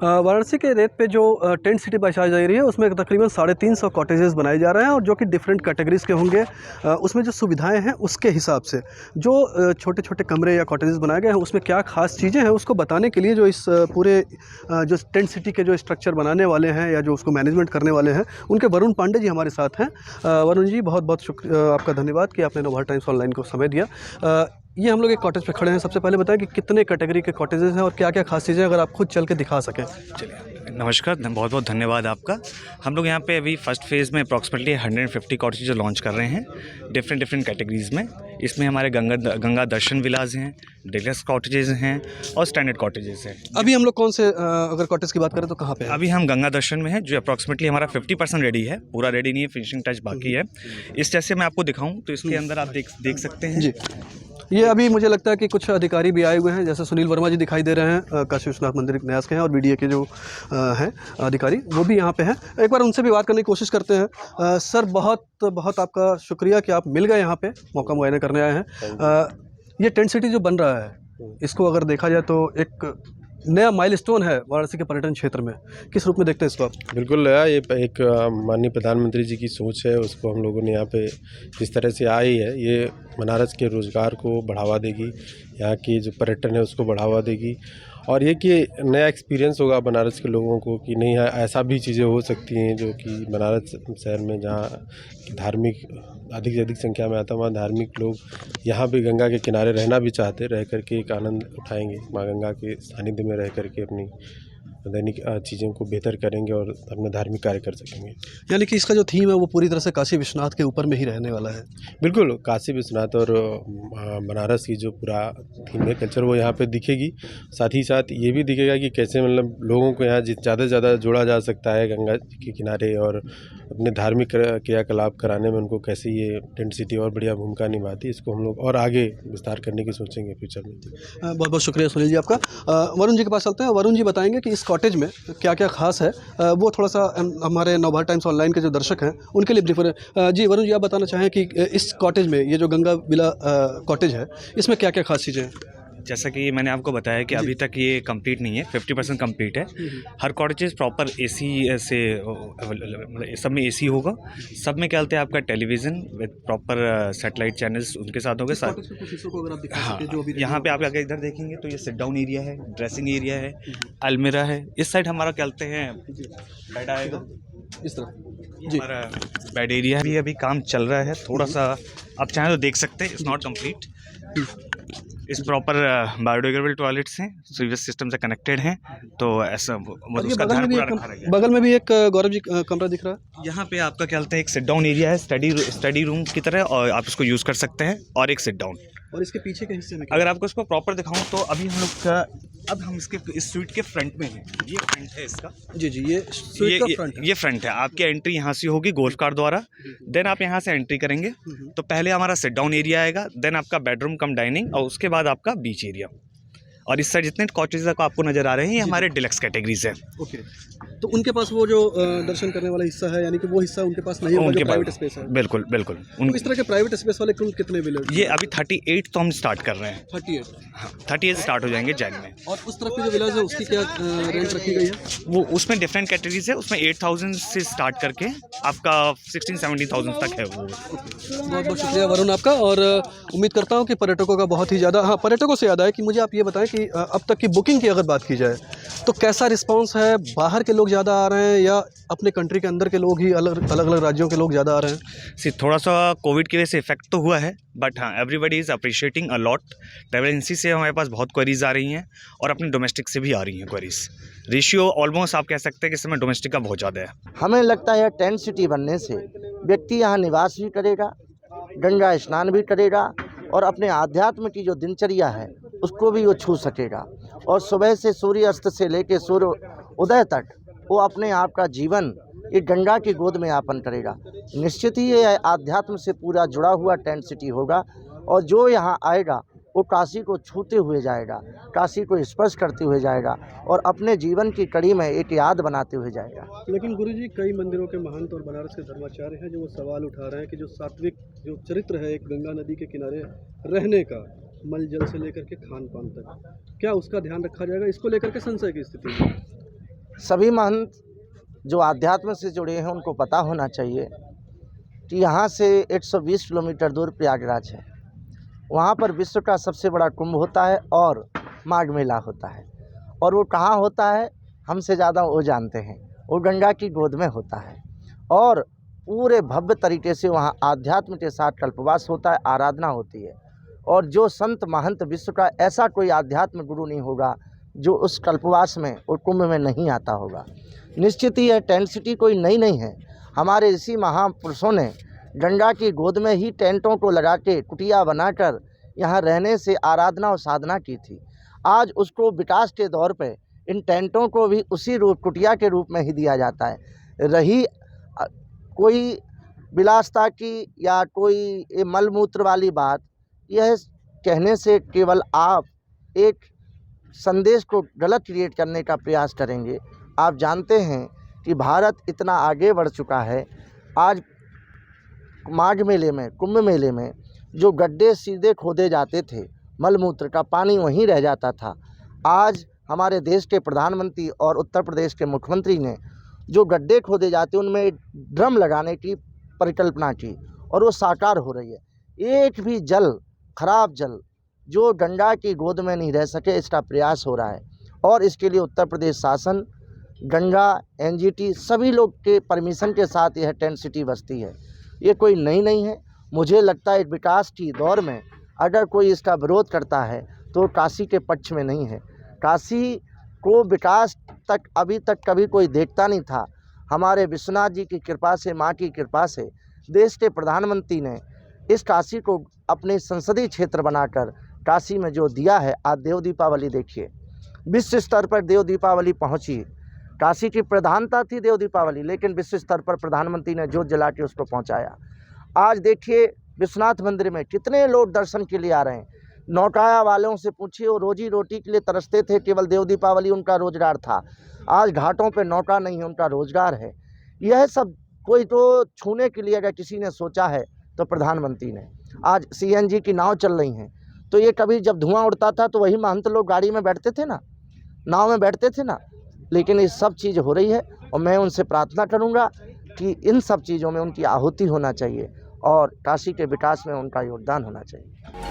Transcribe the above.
वाराणसी के रेत पे जो टेंट सिटी बसाई जा रही है उसमें तकरीबन 350 कॉटेजेस बनाए जा रहे हैं और जो कि डिफरेंट कैटेगरीज़ के होंगे। उसमें जो सुविधाएं हैं उसके हिसाब से जो छोटे छोटे कमरे या कॉटेजेस बनाए गए हैं उसमें क्या खास चीज़ें हैं उसको बताने के लिए जो इस पूरे जो टेंट सिटी के जो स्ट्रक्चर बनाने वाले हैं या जो उसको मैनेजमेंट करने वाले हैं उनके वरुण पांडे जी हमारे साथ हैं। वरुण जी, बहुत बहुत शुक्रिया, आपका धन्यवाद कि आपने नवभारत टाइम्स ऑनलाइन को समय दिया। ये हम लोग एक कॉटेज पे खड़े हैं। सबसे पहले बताएं कि कितने कैटेगरी के कॉटेजेस हैं और क्या क्या खास चीज़ें, अगर आप खुद चल के दिखा सकें। चलिए, नमस्कार, बहुत बहुत धन्यवाद आपका। हम लोग यहाँ पे अभी फर्स्ट फेज़ में अप्रॉक्सीमेटली 150 कॉटेज लॉन्च कर रहे हैं डिफरेंट कैटेगरीज़ में। इसमें हमारे गंगा दर्शन विलाज हैं, डिलक्स कॉटेजेस हैं और स्टैंडर्ड कॉटेजेस हैं। अभी हम लोग कौन से अगर कॉटेज की बात करें तो कहाँ पे है? अभी हम गंगा दर्शन में हैं जो अप्रॉक्सीमेटली हमारा 50% रेडी है, पूरा रेडी नहीं है, फिनिशिंग टच बाकी है। इस जैसे मैं आपको दिखाऊं तो इसके अंदर आप देख सकते हैं जी। ये अभी मुझे लगता है कि कुछ अधिकारी भी आए हुए हैं, जैसे सुनील वर्मा जी दिखाई दे रहे हैं, काशी विश्वनाथ मंदिर न्यास के हैं, और बीडीए के जो हैं अधिकारी वो भी यहाँ पे हैं। एक बार उनसे भी बात करने की कोशिश करते हैं। सर, बहुत बहुत आपका शुक्रिया कि आप मिल गए यहाँ पे, मौका मुआयना करने आए हैं। ये टेंट सिटी जो बन रहा है इसको अगर देखा जाए तो एक नया माइलस्टोन है वाराणसी के पर्यटन क्षेत्र में। किस रूप में देखते हैं इसको आप? बिल्कुल नया, ये एक माननीय प्रधानमंत्री जी की सोच है, उसको हम लोगों ने यहाँ पे जिस तरह से आई है, ये बनारस के रोज़गार को बढ़ावा देगी, यहाँ की जो पर्यटन है उसको बढ़ावा देगी, और ये कि नया एक्सपीरियंस होगा बनारस के लोगों को कि नहीं ऐसा भी चीज़ें हो सकती हैं जो कि बनारस शहर में जहाँ धार्मिक अधिक से अधिक संख्या में आता है, वहाँ धार्मिक लोग यहाँ भी गंगा के किनारे रहना भी चाहते, रह करके एक आनंद उठाएंगे, माँ गंगा के सानिध्य में रह करके अपनी दैनिक चीज़ों को बेहतर करेंगे और अपना धार्मिक कार्य कर सकेंगे। यानी कि इसका जो थीम है वो पूरी तरह से काशी विश्वनाथ के ऊपर में ही रहने वाला है। बिल्कुल, काशी विश्वनाथ और बनारस की जो पूरा थीम है, कल्चर, वो यहाँ पे दिखेगी। साथ ही साथ ये भी दिखेगा कि कैसे मतलब लोगों को यहाँ ज़्यादा से ज़्यादा जोड़ा जा सकता है गंगा के किनारे, और अपने धार्मिक क्रियाकलाप कराने में उनको कैसे ये टेंट सिटी और बढ़िया भूमिका निभाती है, इसको हम लोग और आगे विस्तार करने की सोचेंगे फ्यूचर में। बहुत बहुत शुक्रिया सुनील जी आपका। वरुण जी के पास चलते हैं। वरुण जी बताएंगे कि इस कॉटेज में क्या क्या खास है, वो थोड़ा सा हमारे नवभारत टाइम्स ऑनलाइन के जो दर्शक हैं उनके लिए ब्रीफ है। जी वरुण जी, आप बताना चाहें कि इस कॉटेज में, ये जो गंगा विला कॉटेज है, इसमें क्या क्या खास चीज़ें हैं? जैसा कि मैंने आपको बताया कि अभी तक ये कंप्लीट नहीं है, 50% कंप्लीट है। हर कॉटेजेस प्रॉपर एसी से, मतलब सब में एसी होगा, सब में क्या होता है आपका television with proper satellite channels उनके साथ होंगे। हाँ, यहाँ पे आप अगर इधर देखेंगे तो ये सिट डाउन एरिया है, ड्रेसिंग एरिया है, अलमीरा है। इस साइड हमारा क्या कहते हैं बेड आएगा, इस तरह जी हमारा बेड एरिया भी अभी काम चल रहा है। थोड़ा सा आप चाहें तो देख सकते हैं, इट्स नॉट कंप्लीट। इस प्रॉपर बायोडिग्रेडेबल टॉयलेट्स हैं, सीवेज सिस्टम से कनेक्टेड हैं, तो ऐसा उसका ध्यान पूरा रखा रहेगा। बगल में भी एक गौरव जी कमरा दिख रहा है। यहाँ पे आपका क्या कहते हैं एक सिट डाउन एरिया है, स्टडी रूम की तरह, और आप इसको यूज़ कर सकते हैं, और एक सिट डाउन। और इसके पीछे के हिस्से में अगर आपको इसको प्रॉपर दिखाऊं तो अभी हम लोग का, अब हम इसके इस स्वीट के फ्रंट में हैं। ये फ्रंट है इसका। जी जी, ये स्वीट का फ्रंट है। ये फ्रंट है। आपकी एंट्री यहाँ से होगी गोल्फ कार द्वारा, देन आप यहाँ से एंट्री करेंगे तो पहले हमारा सिट डाउन एरिया आएगा, देन आपका बेडरूम कम डाइनिंग, और उसके बाद आपका बीच एरिया। और इस साइड जितने कॉटेज आपको नजर आ रहे हैं ये हमारे डिलक्स कैटेगरीज है। ओके, तो उनके पास वो जो दर्शन करने वाला हिस्सा है, यानी कि वो हिस्सा उनके पास नहीं है, उनके प्राइवेट स्पेस है। बिल्कुल बिल्कुल। तो इस तरह के प्राइवेट स्पेस वाले कुल कितने मिले? ये अभी 38 तो हम स्टार्ट कर रहे हैं। 38? हाँ, 38 स्टार्ट हो जाएंगे जैन में। और उस तरफ की जो विलाज है उसकी क्या रेंट रखी गई है? वो उसमें डिफरेंट कैटेगरीज है, उसमें 8000 से स्टार्ट करके आपका 16-17,000 तक है वो। बहुत बहुत शुक्रिया वरुण आपका, और उम्मीद करता हूँ कि पर्यटकों का बहुत ही ज़्यादा, हाँ, पर्यटकों से याद आया कि मुझे आप ये बताएं कि अब तक की बुकिंग की अगर बात की जाए तो कैसा रिस्पांस है? बाहर के लोग ज़्यादा आ रहे हैं या अपने कंट्री के अंदर के लोग ही, अलग अलग राज्यों के लोग ज़्यादा आ रहे हैं? थोड़ा सा कोविड की वजह से इफेक्ट तो हुआ है, बट हाँ, everybody is appreciating a lot. Travel agency से हमारे पास बहुत क्वेरीज आ रही हैं और अपनी डोमेस्टिक से भी आ रही हैं क्वेरीज। रेशियो ऑलमोस्ट आप कह सकते हैं कि इस समय डोमेस्टिक का बहुत ज़्यादा है। हमें लगता है टेंट सिटी बनने से व्यक्ति यहाँ निवास भी करेगा, गंगा स्नान भी करेगा, और अपने आध्यात्म की जो दिनचर्या है उसको भी वो छू सकेगा, और सुबह से सूर्यास्त से लेकर सूर्य उदय तक वो अपने आप का जीवन एक गंगा की गोद में यापन करेगा। निश्चित ही ये आध्यात्म से पूरा जुड़ा हुआ टेंट सिटी होगा, और जो यहाँ आएगा वो काशी को छूते हुए जाएगा, काशी को स्पर्श करते हुए जाएगा, और अपने जीवन की कड़ी में एक याद बनाते हुए जाएगा। लेकिन गुरुजी, कई मंदिरों के महंत और बनारस के धर्माचार्य हैं जो वो सवाल उठा रहे हैं कि जो सात्विक जो चरित्र है एक गंगा नदी के किनारे रहने का, मल जल से लेकर के खान पान तक, क्या उसका ध्यान रखा जाएगा? इसको लेकर के संशय की स्थिति है। सभी महंत जो आध्यात्म से जुड़े हैं उनको पता होना चाहिए कि यहाँ से 120 किलोमीटर दूर प्रयागराज है। वहाँ पर विश्व का सबसे बड़ा कुंभ होता है और माघ मेला होता है। और वो कहाँ होता है हमसे ज़्यादा वो जानते हैं। वो गंगा की गोद में होता है और पूरे भव्य तरीके से वहाँ आध्यात्म के साथ कल्पवास होता है, आराधना होती है। और जो संत महंत विश्व का ऐसा कोई आध्यात्म गुरु नहीं होगा जो उस कल्पवास में और कुंभ में नहीं आता होगा। निश्चित ही है टेंट सिटी कोई नई नहीं है। हमारे इसी महापुरुषों ने गंगा की गोद में ही टेंटों को लगा के कुटिया बनाकर यहाँ रहने से आराधना और साधना की थी। आज उसको विकास के दौर पे इन टेंटों को भी उसी रूप कुटिया के रूप में ही दिया जाता है। रही कोई विलासता की या कोई मलमूत्र वाली बात, यह कहने से केवल आप एक संदेश को गलत क्रिएट करने का प्रयास करेंगे। आप जानते हैं कि भारत इतना आगे बढ़ चुका है। आज माघ मेले में, कुंभ मेले में जो गड्ढे सीधे खोदे जाते थे, मलमूत्र का पानी वहीं रह जाता था। आज हमारे देश के प्रधानमंत्री और उत्तर प्रदेश के मुख्यमंत्री ने जो गड्ढे खोदे जाते उनमें ड्रम लगाने की परिकल्पना की और वो साकार हो रही है। एक भी जल, खराब जल जो गंगा की गोद में नहीं रह सके, इसका प्रयास हो रहा है। और इसके लिए उत्तर प्रदेश शासन, गंगा, एनजीटी सभी लोग के परमिशन के साथ यह टेंट सिटी बसती है। ये कोई नई नहीं है। मुझे लगता है विकास की दौर में अगर कोई इसका विरोध करता है तो काशी के पक्ष में नहीं है। काशी को विकास तक अभी तक कभी कोई देखता नहीं था। हमारे विश्वनाथ जी की कृपा से, माँ की कृपा से देश के प्रधानमंत्री ने इस काशी को अपने संसदीय क्षेत्र बनाकर काशी में जो दिया है। आज देव दीपावली देखिए, विश्व स्तर पर देव दीपावली पहुंची। काशी की प्रधानता थी देव दीपावली, लेकिन विश्व स्तर पर प्रधानमंत्री ने जोत जला के उसको पहुंचाया। आज देखिए विश्वनाथ मंदिर में कितने लोग दर्शन के लिए आ रहे हैं। नौकाया वालों से पूछिए, वो रोजी रोटी के लिए तरसते थे, केवल देव दीपावली उनका रोजगार था। आज घाटों पे नौका नहीं है, उनका रोजगार है। यह सब कोई तो छूने के लिए अगर किसी ने सोचा है तो प्रधानमंत्री ने। आज सीएनजी की नाव चल रही हैं, तो ये कभी जब धुआं उड़ता था तो वही महंत लोग गाड़ी में बैठते थे ना, नाव में बैठते थे ना। लेकिन ये सब चीज़ हो रही है और मैं उनसे प्रार्थना करूंगा कि इन सब चीज़ों में उनकी आहुति होना चाहिए और काशी के विकास में उनका योगदान होना चाहिए।